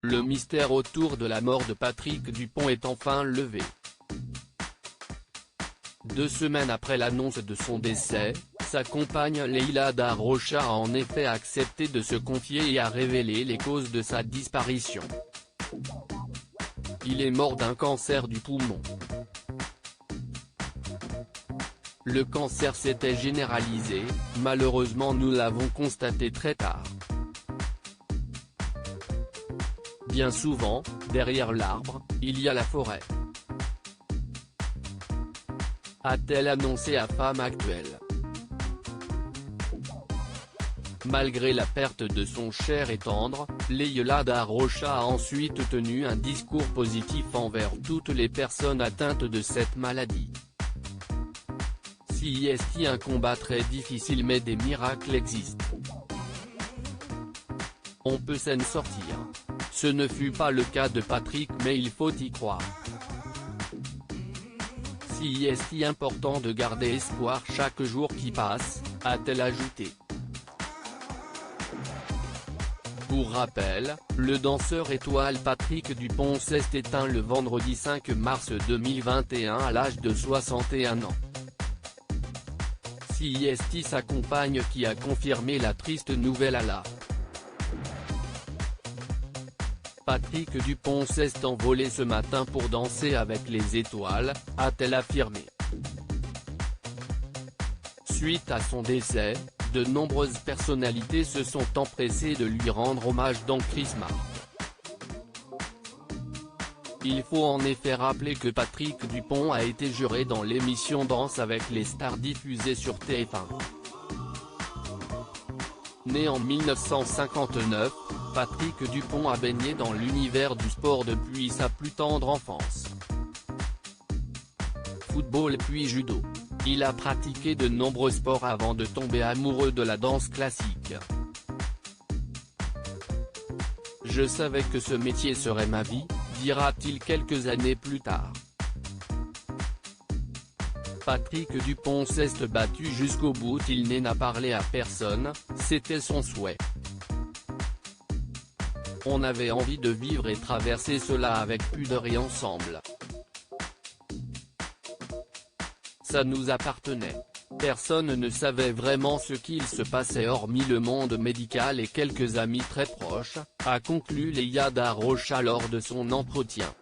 Le mystère autour de la mort de Patrick Dupont est enfin levé. 2 semaines après l'annonce de son décès, sa compagne Leïla Da Rocha a en effet accepté de se confier et a révélé les causes de sa disparition. Il est mort d'un cancer du poumon. Le cancer s'était généralisé, malheureusement nous l'avons constaté très tard. Bien souvent, derrière l'arbre, il y a la forêt, a-t-elle annoncé à Femme Actuelle. Malgré la perte de son cher et tendre, Leïla Da Rocha a ensuite tenu un discours positif envers toutes les personnes atteintes de cette maladie. C'est un combat très difficile mais des miracles existent. On peut s'en sortir. Ce ne fut pas le cas de Patrick mais il faut y croire. C'est important de garder espoir chaque jour qui passe, a-t-elle ajouté. Pour rappel, le danseur étoile Patrick Dupont s'est éteint le vendredi 5 mars 2021 à l'âge de 61 ans. C'est sa compagne qui a confirmé la triste nouvelle à la. Patrick Dupont s'est envolé ce matin pour danser avec les étoiles, a-t-elle affirmé. Suite à son décès, de nombreuses personnalités se sont empressées de lui rendre hommage dans Christmas. Il faut en effet rappeler que Patrick Dupont a été juré dans l'émission Danse avec les stars diffusée sur TF1. Né en 1959, Patrick Dupont a baigné dans l'univers du sport depuis sa plus tendre enfance. Football puis judo. Il a pratiqué de nombreux sports avant de tomber amoureux de la danse classique. Je savais que ce métier serait ma vie, dira-t-il quelques années plus tard. Patrick Dupont s'est battu jusqu'au bout, il n'a parlé à personne, c'était son souhait. On avait envie de vivre et traverser cela avec pudeur et ensemble. Ça nous appartenait. Personne ne savait vraiment ce qu'il se passait hormis le monde médical et quelques amis très proches, a conclu Leïla Da Rocha lors de son entretien.